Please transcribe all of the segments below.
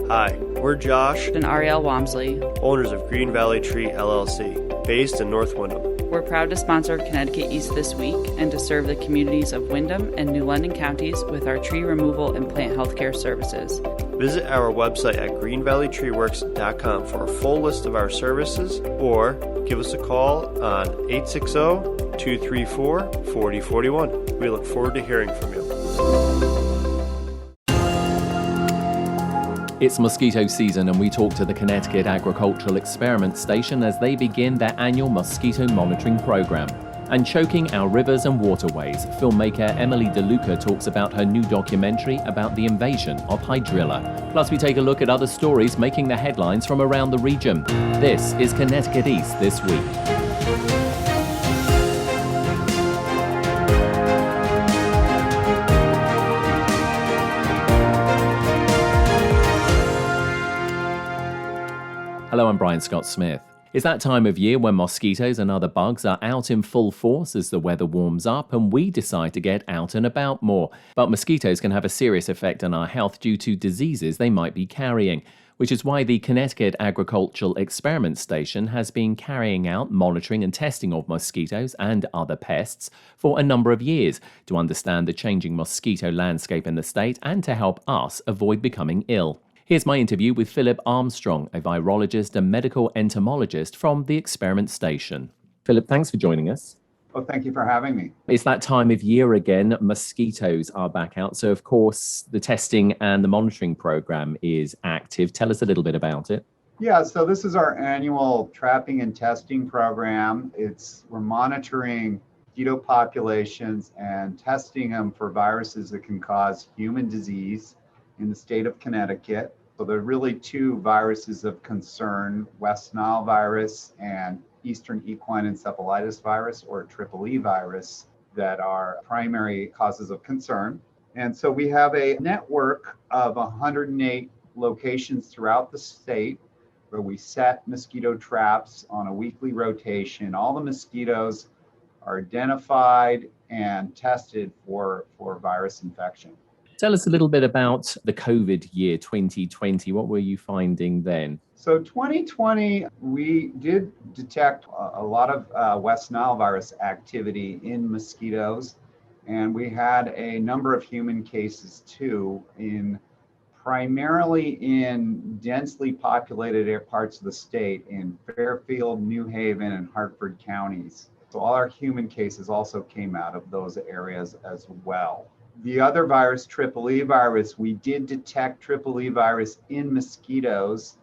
Hi, we're Josh and Ariel Walmsley, owners of Green Valley Tree LLC, based in North Windham. We're proud to sponsor Connecticut East this week and to serve the communities of Windham and New London counties with our tree removal and plant healthcare services. Visit our website at greenvalleytreeworks.com for a full list of our services or give us a call on 860-234-4041. We look forward to hearing from you. It's mosquito season and we talk to the Connecticut Agricultural Experiment Station as they begin their annual mosquito monitoring program. And choking our rivers and waterways, filmmaker Emily Deluca talks about her new documentary about the invasion of Hydrilla. Plus we take a look at other stories making the headlines from around the region. This is Connecticut East This Week. Hello, I'm Brian Scott Smith. It's that time of year when mosquitoes and other bugs are out in full force as the weather warms up and we decide to get out and about more. But mosquitoes can have a serious effect on our health due to diseases they might be carrying, which is why the Connecticut Agricultural Experiment Station has been carrying out monitoring and testing of mosquitoes and other pests for a number of years to understand the changing mosquito landscape in the state and to help us avoid becoming ill. Here's my interview with Philip Armstrong, a virologist and medical entomologist from the experiment station. Philip, thanks for joining us. Well, thank you for having me. It's that time of year again. Mosquitoes are back out. So, of course, the testing and the monitoring program is active. Tell us a little bit about it. Yeah, so this is our annual trapping and testing program. We're monitoring mosquito populations and testing them for viruses that can cause human disease in the state of Connecticut. So there are really two viruses of concern, West Nile virus and Eastern equine encephalitis virus, or Triple E virus, that are primary causes of concern. And so we have a network of 108 locations throughout the state where we set mosquito traps on a weekly rotation. All the mosquitoes are identified and tested for virus infection. Tell us a little bit about the COVID year 2020. What were you finding then? So 2020, we did detect a lot of West Nile virus activity in mosquitoes, and we had a number of human cases too, primarily in densely populated parts of the state in Fairfield, New Haven, and Hartford counties. So all our human cases also came out of those areas as well. The other virus, Triple E virus, we did detect Triple E virus in mosquitoes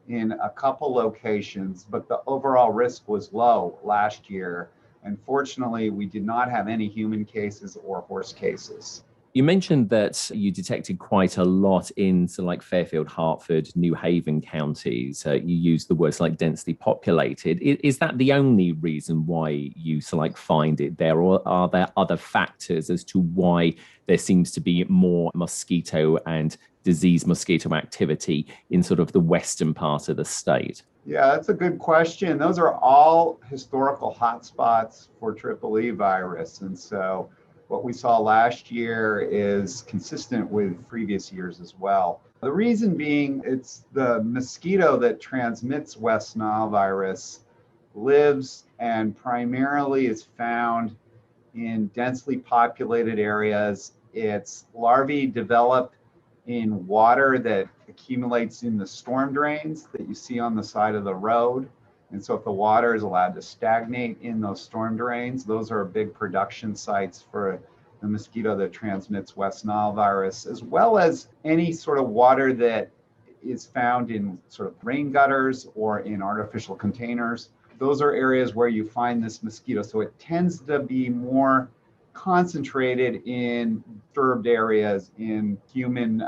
in a couple locations, but the overall risk was low last year. And fortunately, we did not have any human cases or horse cases. You mentioned that you detected quite a lot in like Fairfield, Hartford, New Haven counties. You used the words like densely populated. Is that the only reason why you find it there, or are there other factors as to why there seems to be more mosquito and disease mosquito activity in sort of the western part of the state? Yeah, that's a good question. Those are all historical hotspots for Triple E virus. And so what we saw last year is consistent with previous years as well. The reason being, it's the mosquito that transmits West Nile virus lives and primarily is found in densely populated areas. Its larvae develop in water that accumulates in the storm drains that you see on the side of the road. And so if the water is allowed to stagnate in those storm drains, those are big production sites for the mosquito that transmits West Nile virus, as well as any sort of water that is found in sort of rain gutters or in artificial containers. Those are areas where you find this mosquito. So it tends to be more concentrated in disturbed areas in human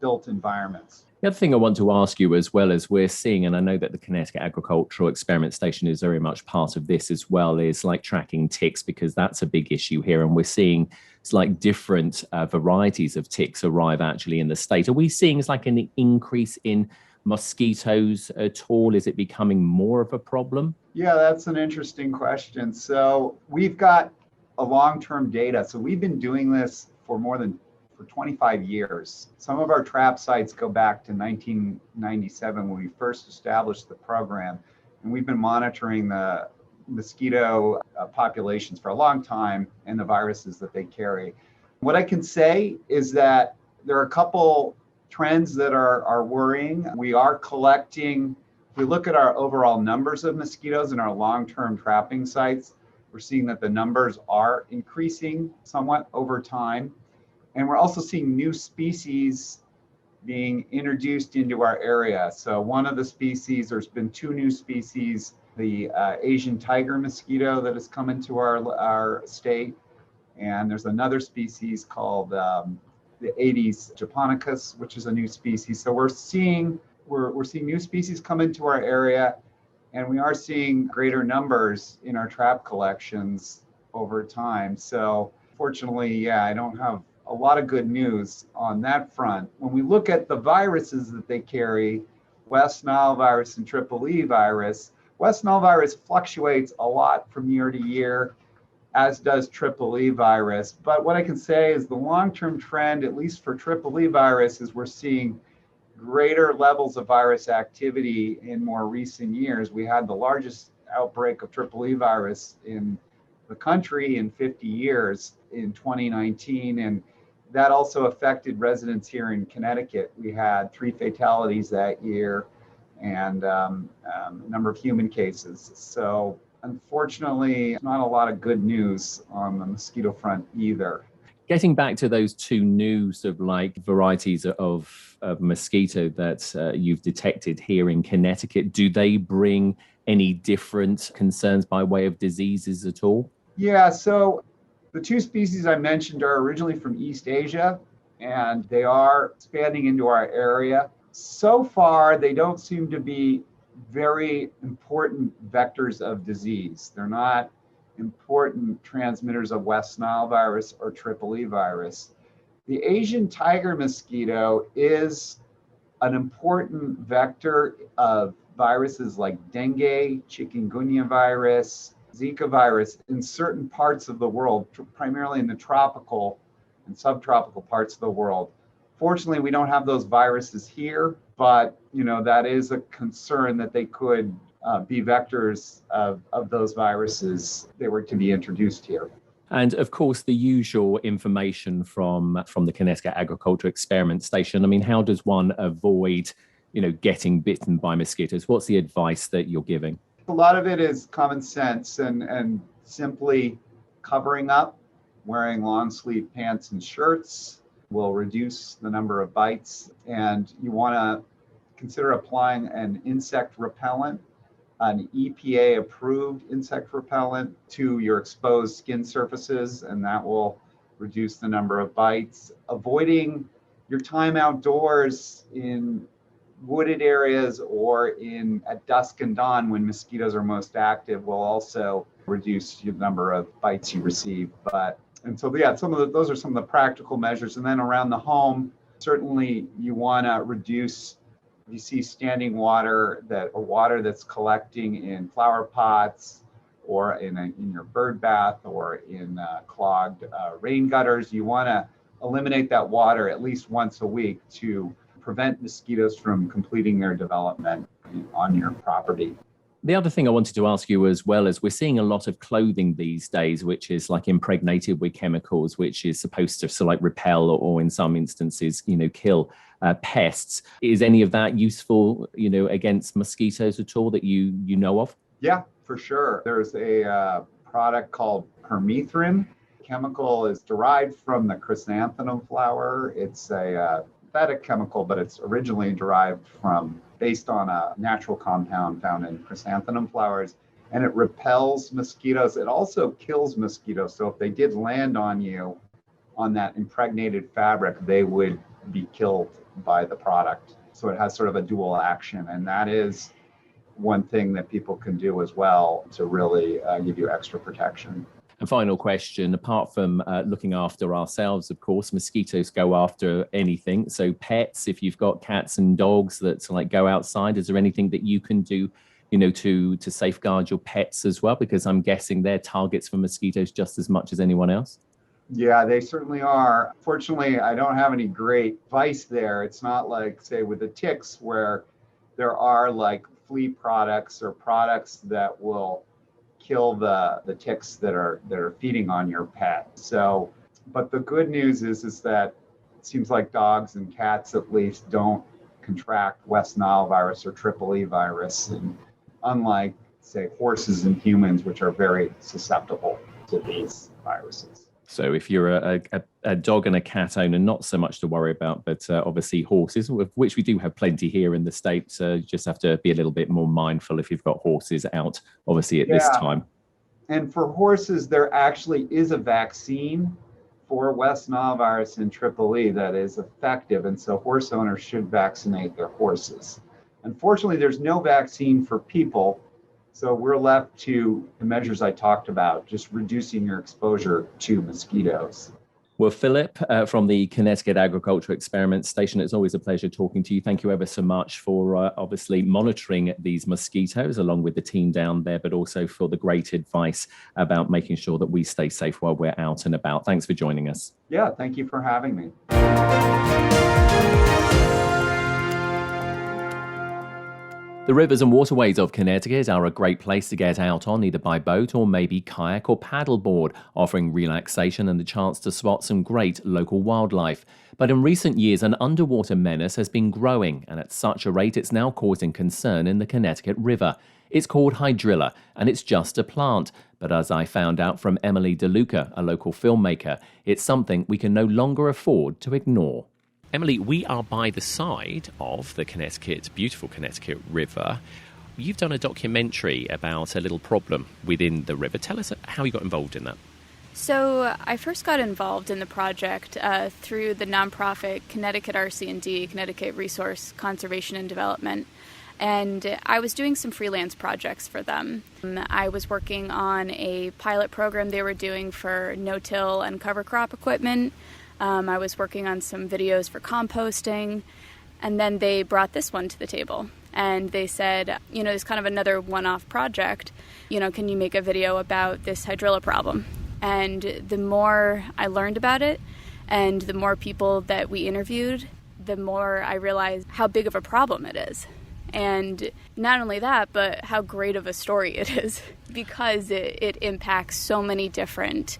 built environments. The other thing I want to ask you, as well as we're seeing, and I know that the Connecticut Agricultural Experiment Station is very much part of this as well, is like tracking ticks, because that's a big issue here. And we're seeing it's like different varieties of ticks arrive actually in the state. Are we seeing it's like an increase in mosquitoes at all? Is it becoming more of a problem? Yeah, that's an interesting question. So we've got a long-term data. So we've been doing this for more than for 25 years. Some of our trap sites go back to 1997 when we first established the program, and we've been monitoring the mosquito populations for a long time and the viruses that they carry. What I can say is that there are a couple trends that are worrying. We are collecting, if we look at our overall numbers of mosquitoes in our long-term trapping sites, we're seeing that the numbers are increasing somewhat over time. And we're also seeing new species being introduced into our area. So one of the species, there's been two new species, the Asian tiger mosquito that has come into our state. And there's another species called the Aedes japonicus, which is a new species. So we're seeing new species come into our area, and we are seeing greater numbers in our trap collections over time. So fortunately, yeah, I don't have a lot of good news on that front. When we look at the viruses that they carry, West Nile virus and Triple E virus, West Nile virus fluctuates a lot from year to year, as does Triple E virus. But what I can say is the long-term trend, at least for Triple E virus, is we're seeing greater levels of virus activity in more recent years. We had the largest outbreak of Triple E virus in the country in 50 years in 2019, and that also affected residents here in Connecticut. We had 3 fatalities that year and a number of human cases. So unfortunately, not a lot of good news on the mosquito front either. Getting back to those 2 new sort of like varieties of mosquito that you've detected here in Connecticut, do they bring any different concerns by way of diseases at all? Yeah, so the 2 species I mentioned are originally from East Asia, and they are expanding into our area. So far, they don't seem to be very important vectors of disease. They're not important transmitters of West Nile virus or Triple E virus. The Asian tiger mosquito is an important vector of viruses like dengue, chikungunya virus, Zika virus in certain parts of the world, primarily in the tropical and subtropical parts of the world. Fortunately, we don't have those viruses here, but that is a concern that they could be vectors of those viruses if they were to be introduced here. And of course, the usual information from the Connecticut Agriculture Experiment Station. I mean, how does one avoid, getting bitten by mosquitoes? What's the advice that you're giving? A lot of it is common sense and simply covering up, wearing long sleeve pants and shirts will reduce the number of bites. And you want to consider applying an insect repellent, an EPA approved insect repellent to your exposed skin surfaces, and that will reduce the number of bites. Avoiding your time outdoors in wooded areas or at dusk and dawn when mosquitoes are most active will also reduce the number of bites you receive. Those are some of the practical measures. And then around the home, certainly you want to reduce, if you see standing water or water that's collecting in flower pots or in your bird bath or in clogged rain gutters, you want to eliminate that water at least once a week to prevent mosquitoes from completing their development on your property. The other thing I wanted to ask you as well is we're seeing a lot of clothing these days, which is like impregnated with chemicals, which is supposed to sort of like repel or in some instances, kill pests. Is any of that useful, against mosquitoes at all that you know of? Yeah, for sure. There's a product called Permethrin. The chemical is derived from the chrysanthemum flower. It's a synthetic chemical, but it's originally derived based on a natural compound found in chrysanthemum flowers, and it repels mosquitoes. It also kills mosquitoes. So if they did land on you on that impregnated fabric, they would be killed by the product. So it has sort of a dual action, and that is one thing that people can do as well to really give you extra protection. And final question, apart from looking after ourselves, of course, mosquitoes go after anything. So pets, if you've got cats and dogs that like go outside, is there anything that you can do, to safeguard your pets as well? Because I'm guessing they're targets for mosquitoes just as much as anyone else. Yeah, they certainly are. Fortunately, I don't have any great advice there. It's not like, say, with the ticks where there are like flea products or products that will kill the ticks that are feeding on your pet. So, but the good news is that it seems like dogs and cats at least don't contract West Nile virus or Triple E virus, and unlike, say, horses and humans, which are very susceptible to these viruses. So if you're a dog and a cat owner, not so much to worry about, but obviously horses, of which we do have plenty here in the States, you just have to be a little bit more mindful if you've got horses out, obviously, at this time. And for horses, there actually is a vaccine for West Nile virus and Triple E that is effective. And so horse owners should vaccinate their horses. Unfortunately, there's no vaccine for people. So we're left to the measures I talked about, just reducing your exposure to mosquitoes. Well, Philip, from the Connecticut Agricultural Experiment Station, it's always a pleasure talking to you. Thank you ever so much for obviously monitoring these mosquitoes along with the team down there, but also for the great advice about making sure that we stay safe while we're out and about. Thanks for joining us. Yeah, thank you for having me. The rivers and waterways of Connecticut are a great place to get out on, either by boat or maybe kayak or paddleboard, offering relaxation and the chance to spot some great local wildlife. But in recent years, an underwater menace has been growing, and at such a rate it's now causing concern in the Connecticut River. It's called Hydrilla, and it's just a plant. But as I found out from Emily Deluca, a local filmmaker, it's something we can no longer afford to ignore. Emily, we are by the side of the beautiful Connecticut River. You've done a documentary about a little problem within the river. Tell us how you got involved in that. So I first got involved in the project through the nonprofit Connecticut RC&D, Connecticut Resource Conservation and Development. And I was doing some freelance projects for them. I was working on a pilot program they were doing for no-till and cover crop equipment. I was working on some videos for composting, and then they brought this one to the table. And they said, it's kind of another one-off project. Can you make a video about this hydrilla problem? And the more I learned about it, and the more people that we interviewed, the more I realized how big of a problem it is. And not only that, but how great of a story it is, because it impacts so many different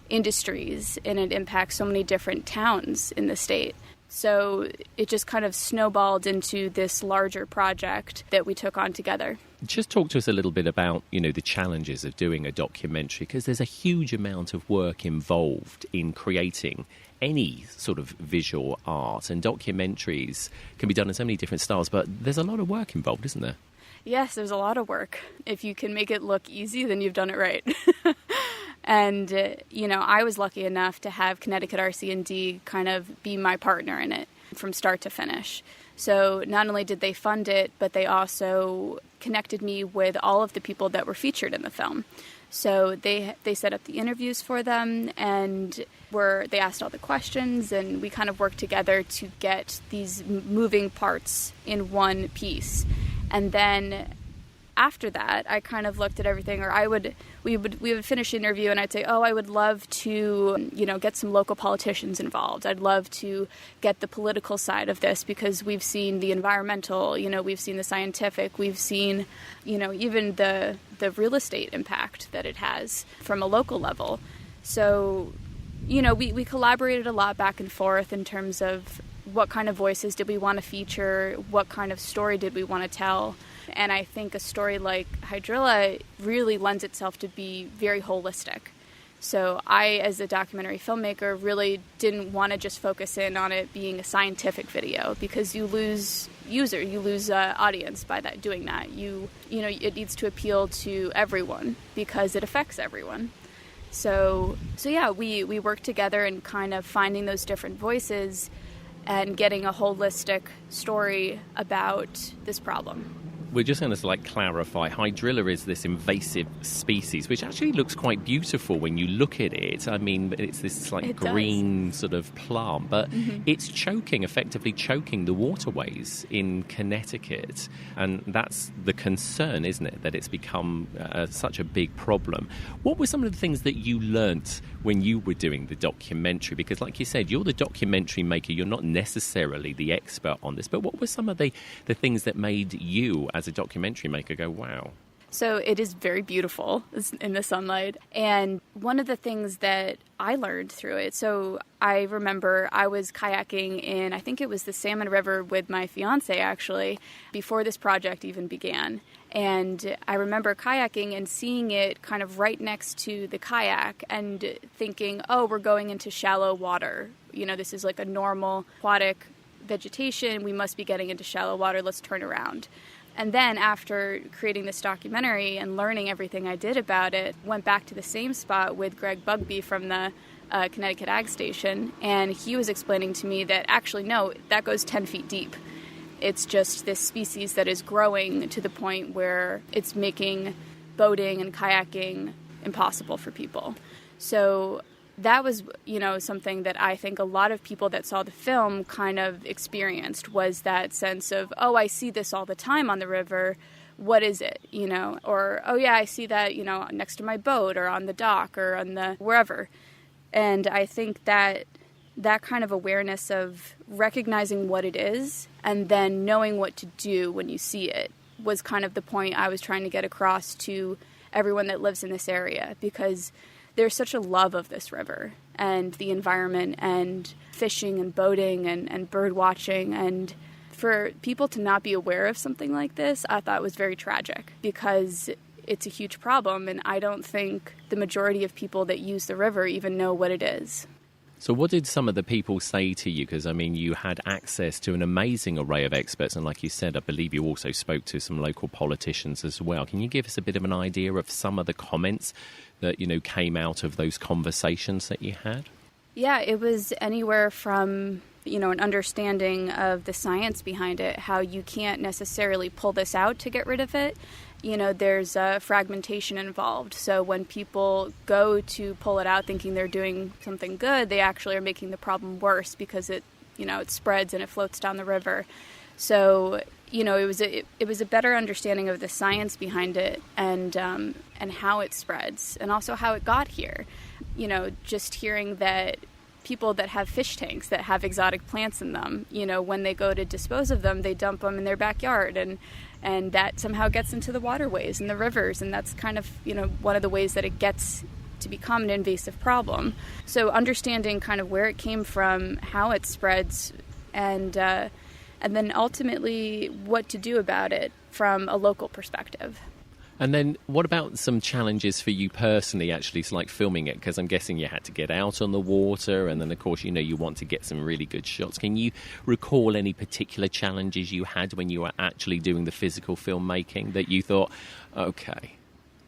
industries, and it impacts so many different towns in the state. So it just kind of snowballed into this larger project that we took on together. Just talk to us a little bit about, the challenges of doing a documentary, because there's a huge amount of work involved in creating any sort of visual art, and documentaries can be done in so many different styles, but there's a lot of work involved, isn't there? Yes, there's a lot of work. If you can make it look easy, then you've done it right. And, I was lucky enough to have Connecticut RC&D kind of be my partner in it from start to finish. So not only did they fund it, but they also connected me with all of the people that were featured in the film. So they set up the interviews for them, and they asked all the questions, and we kind of worked together to get these moving parts in one piece. And then after that, I kind of looked at everything, or we would finish the interview, and I'd say, I would love to, get some local politicians involved. I'd love to get the political side of this, because we've seen the environmental, we've seen the scientific, we've seen, even the real estate impact that it has from a local level. So, we collaborated a lot back and forth in terms of what kind of voices did we want to feature, what kind of story did we want to tell. And I think a story like Hydrilla really lends itself to be very holistic. So I, as a documentary filmmaker, really didn't want to just focus in on it being a scientific video, because you lose audience by doing that. It needs to appeal to everyone because it affects everyone. So yeah, we worked together and kind of finding those different voices and getting a holistic story about this problem. we're just going to clarify, Hydrilla is this invasive species, which actually looks quite beautiful when you look at it. I mean, it's this green sort of plant, but it's effectively choking the waterways in Connecticut. And that's the concern, isn't it, that it's become such a big problem. What were some of the things that you learnt when you were doing the documentary? Because like you said, you're the documentary maker, you're not necessarily the expert on this, but what were some of the things that made you as a documentary maker go, wow? So it is very beautiful in the sunlight. And one of the things that I learned through it, so I remember I was kayaking in, I think it was the Salmon River with my fiance actually, before this project even began. And I remember kayaking and seeing it kind of right next to the kayak and thinking, oh, we're going into shallow water. You know, this is like a normal aquatic vegetation. We must be getting into shallow water. Let's turn around. And then after creating this documentary and learning everything I did about it, went back to the same spot with Greg Bugby from the Connecticut Ag Station. And he was explaining to me that actually, no, that goes 10 feet deep. It's just this species that is growing to the point where it's making boating and kayaking impossible for people. So that was, something that I think a lot of people that saw the film kind of experienced, was that sense of, oh, I see this all the time on the river. What is it? Or, oh yeah, I see that, next to my boat or on the dock or on the wherever. And I think that kind of awareness of recognizing what it is and then knowing what to do when you see it was kind of the point I was trying to get across to everyone that lives in this area, because there's such a love of this river and the environment and fishing and boating and bird watching. And for people to not be aware of something like this, I thought was very tragic, because it's a huge problem. And I don't think the majority of people that use the river even know what it is. So what did some of the people say to you? Because, I mean, you had access to an amazing array of experts. And like you said, I believe you also spoke to some local politicians as well. Can you give us a bit of an idea of some of the comments that, came out of those conversations that you had? Yeah, it was anywhere from, an understanding of the science behind it, how you can't necessarily pull this out to get rid of it. There's fragmentation involved. So when people go to pull it out thinking they're doing something good, they actually are making the problem worse, because it spreads and it floats down the river. So, it was a better understanding of the science behind it and how it spreads and also how it got here. Just hearing that people that have fish tanks that have exotic plants in them, when they go to dispose of them, they dump them in their backyard, and that somehow gets into the waterways and the rivers, and that's kind of, one of the ways that it gets to become an invasive problem. So understanding kind of where it came from, how it spreads, and then ultimately what to do about it from a local perspective. And then what about some challenges for you personally, actually, like filming it? Because I'm guessing you had to get out on the water, and then, of course, you want to get some really good shots. Can you recall any particular challenges you had when you were actually doing the physical filmmaking that you thought, okay?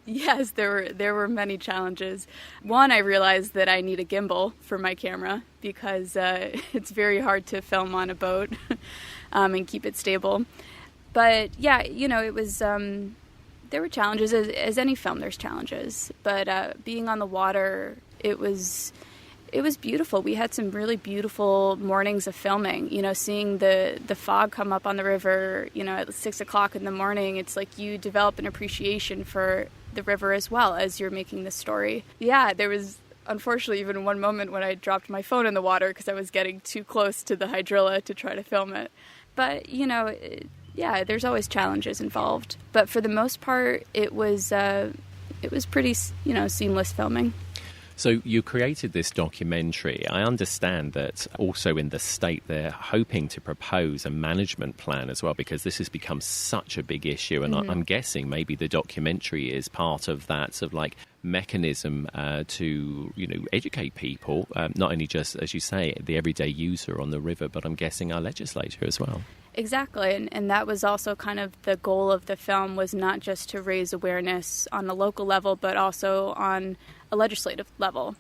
Yes, there were many challenges. One, I realized that I need a gimbal for my camera, because it's very hard to film on a boat and keep it stable. But yeah, it was... there were challenges. As any film, there's challenges. But being on the water, it was beautiful. We had some really beautiful mornings of filming. Seeing the fog come up on the river, at 6 o'clock in the morning, it's like you develop an appreciation for the river as well as you're making the story. Yeah, there was unfortunately even one moment when I dropped my phone in the water because I was getting too close to the Hydrilla to try to film it. But, yeah, there's always challenges involved. But for the most part, it was pretty, seamless filming. So you created this documentary. I understand that also in the state they're hoping to propose a management plan as well, because this has become such a big issue. And I'm guessing maybe the documentary is part of that sort of like mechanism to, educate people, not only just, as you say, the everyday user on the river, but I'm guessing our legislator as well. Exactly, and that was also kind of the goal of the film, was not just to raise awareness on a local level, but also on a legislative level.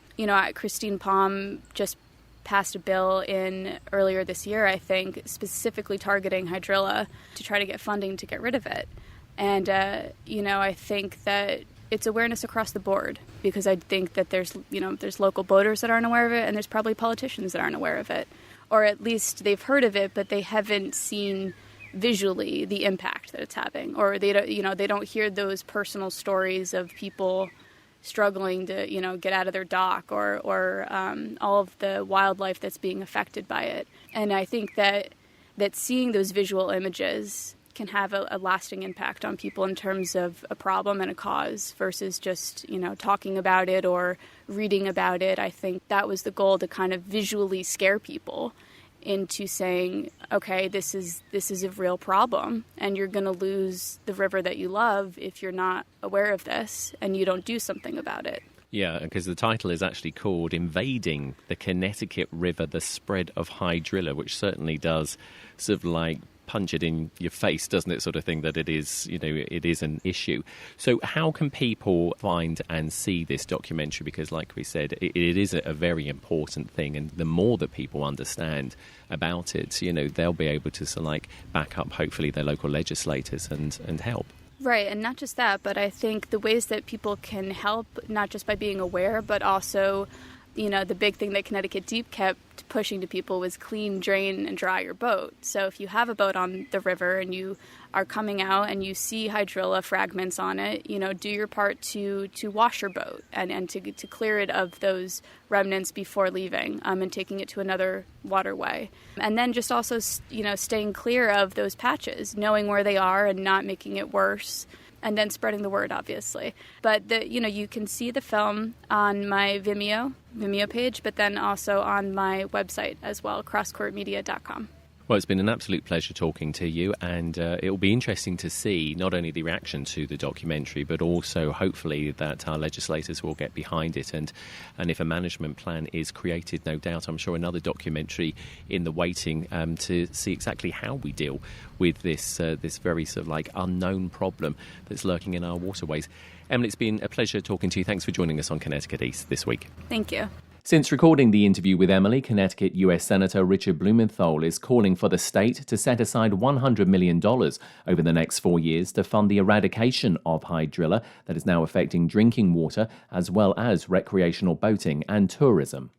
Christine Palm just passed a bill in earlier this year, I think, specifically targeting Hydrilla to try to get funding to get rid of it. And, I think that it's awareness across the board, because I think that there's local boaters that aren't aware of it, and there's probably politicians that aren't aware of it. Or at least they've heard of it, but they haven't seen visually the impact that it's having. Or they don't hear those personal stories of people struggling to, get out of their dock, or all of the wildlife that's being affected by it. And I think that seeing those visual images can have a lasting impact on people in terms of a problem and a cause versus just, talking about it or reading about it. I think that was the goal, to kind of visually scare people into saying, okay, this is a real problem, and you're going to lose the river that you love if you're not aware of this and you don't do something about it. Yeah, because the title is actually called Invading the Connecticut River, the Spread of Hydrilla, which certainly does sort of like punch it in your face, doesn't it, sort of thing, that it is, it is an issue. So how can people find and see this documentary? Because like we said, it is a very important thing, and the more that people understand about it, they'll be able to sort of like back up, hopefully, their local legislators and help. Right, and not just that, but I think the ways that people can help, not just by being aware, but also, the big thing that Connecticut Deep kept pushing to people was clean, drain, and dry your boat. So if you have a boat on the river and you are coming out and you see hydrilla fragments on it, do your part to wash your boat and to clear it of those remnants before leaving and taking it to another waterway. And then just also, staying clear of those patches, knowing where they are and not making it worse. And then spreading the word, obviously. But, you can see the film on my Vimeo page, but then also on my website as well, crosscourtmedia.com. Well, it's been an absolute pleasure talking to you, and it will be interesting to see not only the reaction to the documentary, but also hopefully that our legislators will get behind it. And if a management plan is created, no doubt, I'm sure another documentary in the waiting to see exactly how we deal with this very sort of like unknown problem that's lurking in our waterways. Emily, it's been a pleasure talking to you. Thanks for joining us on Connecticut East this week. Thank you. Since recording the interview with Emily, Connecticut U.S. Senator Richard Blumenthal is calling for the state to set aside $100 million over the next 4 years to fund the eradication of hydrilla that is now affecting drinking water as well as recreational boating and tourism.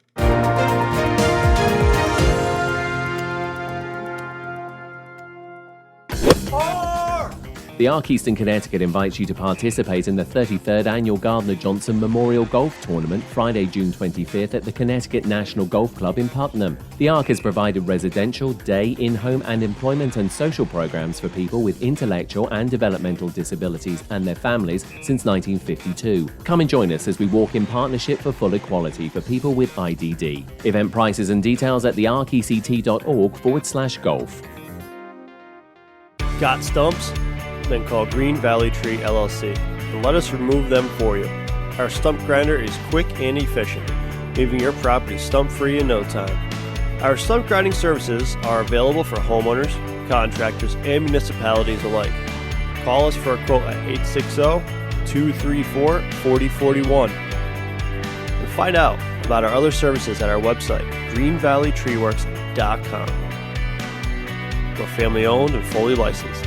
The Arc Eastern Connecticut invites you to participate in the 33rd Annual Gardner Johnson Memorial Golf Tournament Friday, June 25th at the Connecticut National Golf Club in Putnam. The Arc has provided residential, day, in-home and employment and social programs for people with intellectual and developmental disabilities and their families since 1952. Come and join us as we walk in partnership for full equality for people with IDD. Event prices and details at thearcect.org/golf. Got stumps? Then call Green Valley Tree LLC and let us remove them for you. Our stump grinder is quick and efficient, leaving your property stump-free in no time. Our stump grinding services are available for homeowners, contractors, and municipalities alike. Call us for a quote at 860-234-4041. And find out about our other services at our website, greenvalleytreeworks.com. We're family owned and fully licensed.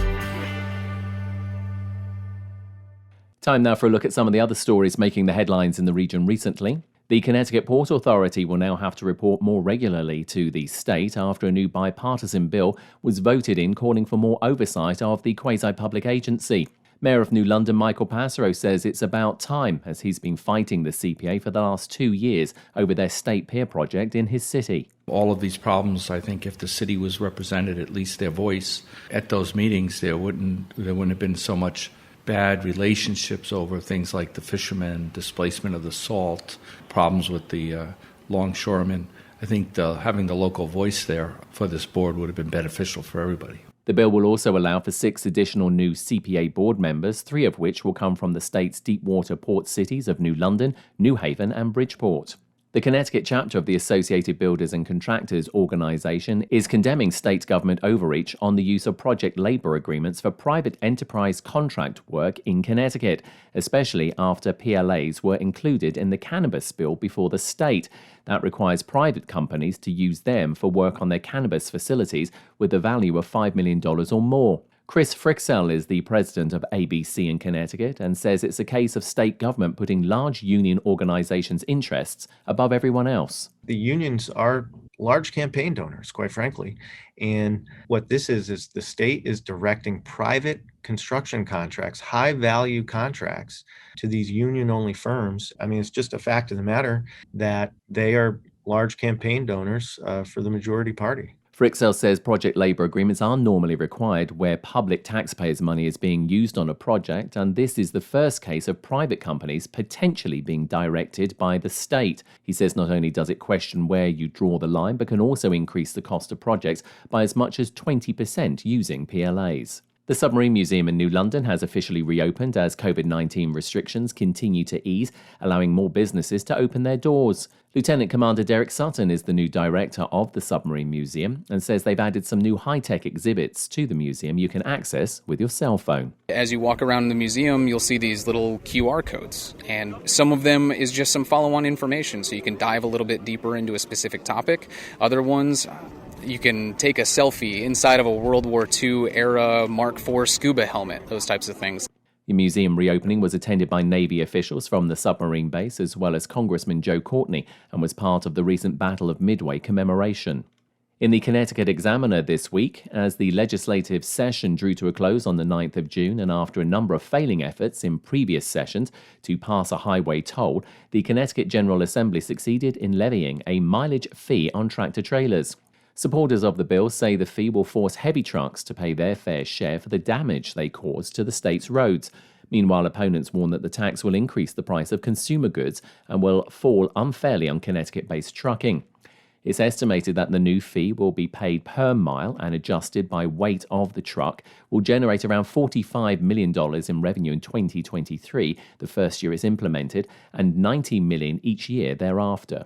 Time now for a look at some of the other stories making the headlines in the region recently. The Connecticut Port Authority will now have to report more regularly to the state after a new bipartisan bill was voted in calling for more oversight of the quasi-public agency. Mayor of New London, Michael Passero, says it's about time, as he's been fighting the CPA for the last 2 years over their state pier project in his city. All of these problems, I think if the city was represented, at least their voice at those meetings, there wouldn't have been so much bad relationships over things like the fishermen, displacement of the salt, problems with the longshoremen. I think having the local voice there for this board would have been beneficial for everybody. The bill will also allow for 6 additional new CPA board members, 3 of which will come from the state's deep water port cities of New London, New Haven and Bridgeport. The Connecticut chapter of the Associated Builders and Contractors Organization is condemning state government overreach on the use of project labor agreements for private enterprise contract work in Connecticut, especially after PLAs were included in the cannabis bill before the state. That requires private companies to use them for work on their cannabis facilities with a value of $5 million or more. Chris Frixel is the president of ABC in Connecticut and says it's a case of state government putting large union organizations' interests above everyone else. The unions are large campaign donors, quite frankly. And what this is the state is directing private construction contracts, high-value contracts, to these union-only firms. I mean, it's just a fact of the matter that they are large campaign donors for the majority party. Frixel says project labour agreements are normally required where public taxpayers' money is being used on a project, and this is the first case of private companies potentially being directed by the state. He says not only does it question where you draw the line, but can also increase the cost of projects by as much as 20% using PLAs. The Submarine Museum in New London has officially reopened as COVID-19 restrictions continue to ease, allowing more businesses to open their doors. Lieutenant Commander Derek Sutton is the new director of the Submarine Museum and says they've added some new high-tech exhibits to the museum you can access with your cell phone. As you walk around the museum, you'll see these little QR codes, and some of them is just some follow-on information, so you can dive a little bit deeper into a specific topic. Other ones, you can take a selfie inside of a World War II era Mark IV scuba helmet, those types of things. The museum reopening was attended by Navy officials from the submarine base as well as Congressman Joe Courtney and was part of the recent Battle of Midway commemoration. In the Connecticut Examiner this week, as the legislative session drew to a close on the 9th of June and after a number of failing efforts in previous sessions to pass a highway toll, the Connecticut General Assembly succeeded in levying a mileage fee on tractor-trailers. Supporters of the bill say the fee will force heavy trucks to pay their fair share for the damage they cause to the state's roads. Meanwhile, opponents warn that the tax will increase the price of consumer goods and will fall unfairly on Connecticut-based trucking. It's estimated that the new fee will be paid per mile and adjusted by weight of the truck, will generate around $45 million in revenue in 2023, the first year it's implemented, and $90 million each year thereafter.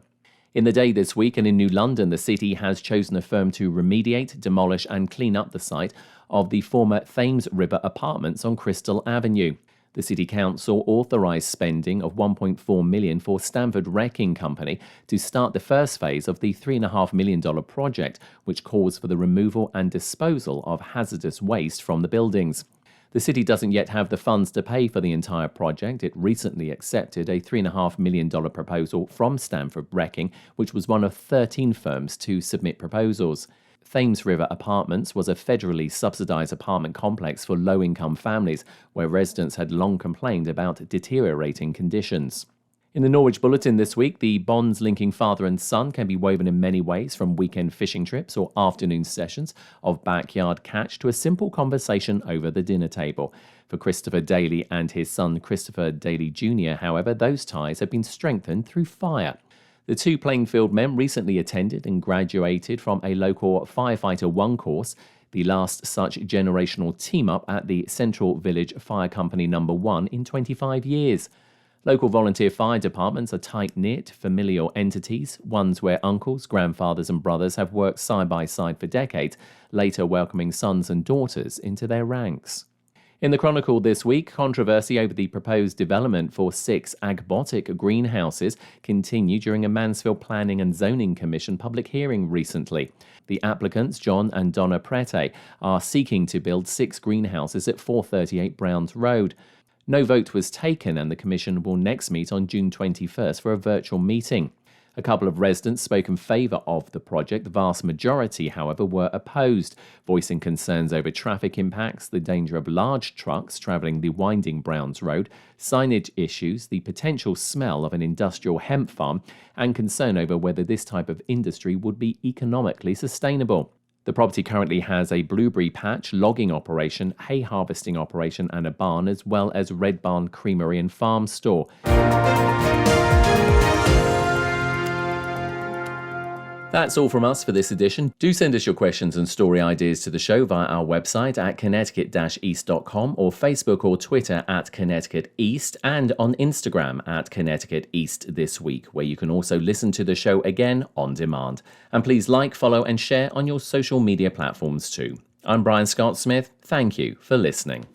In the day this week and in New London, the city has chosen a firm to remediate, demolish and clean up the site of the former Thames River apartments on Crystal Avenue. The City Council authorised spending of $1.4 million for Stamford Wrecking Company to start the first phase of the $3.5 million project, which calls for the removal and disposal of hazardous waste from the buildings. The city doesn't yet have the funds to pay for the entire project. It recently accepted a $3.5 million proposal from Stamford Wrecking, which was one of 13 firms to submit proposals. Thames River Apartments was a federally subsidised apartment complex for low-income families, where residents had long complained about deteriorating conditions. In the Norwich Bulletin this week, the bonds linking father and son can be woven in many ways, from weekend fishing trips or afternoon sessions of backyard catch to a simple conversation over the dinner table. For Christopher Daly and his son Christopher Daly Jr., however, those ties have been strengthened through fire. The two Plainfield men recently attended and graduated from a local Firefighter 1 course, the last such generational team-up at the Central Village Fire Company No. 1 in 25 years. Local volunteer fire departments are tight-knit, familial entities, ones where uncles, grandfathers and brothers have worked side by side for decades, later welcoming sons and daughters into their ranks. In the Chronicle this week, controversy over the proposed development for 6 agbotic greenhouses continued during a Mansfield Planning and Zoning Commission public hearing recently. The applicants, John and Donna Prete, are seeking to build 6 greenhouses at 438 Browns Road. No vote was taken, and the Commission will next meet on June 21st for a virtual meeting. A couple of residents spoke in favour of the project. The vast majority, however, were opposed, voicing concerns over traffic impacts, the danger of large trucks travelling the winding Browns Road, signage issues, the potential smell of an industrial hemp farm, and concern over whether this type of industry would be economically sustainable. The property currently has a blueberry patch, logging operation, hay harvesting operation and a barn, as well as Red Barn Creamery and Farm Store. That's all from us for this edition. Do send us your questions and story ideas to the show via our website at connecticut-east.com or Facebook or Twitter at Connecticut East and on Instagram at Connecticut East This Week, where you can also listen to the show again on demand. And please like, follow and share on your social media platforms too. I'm Brian Scott Smith. Thank you for listening.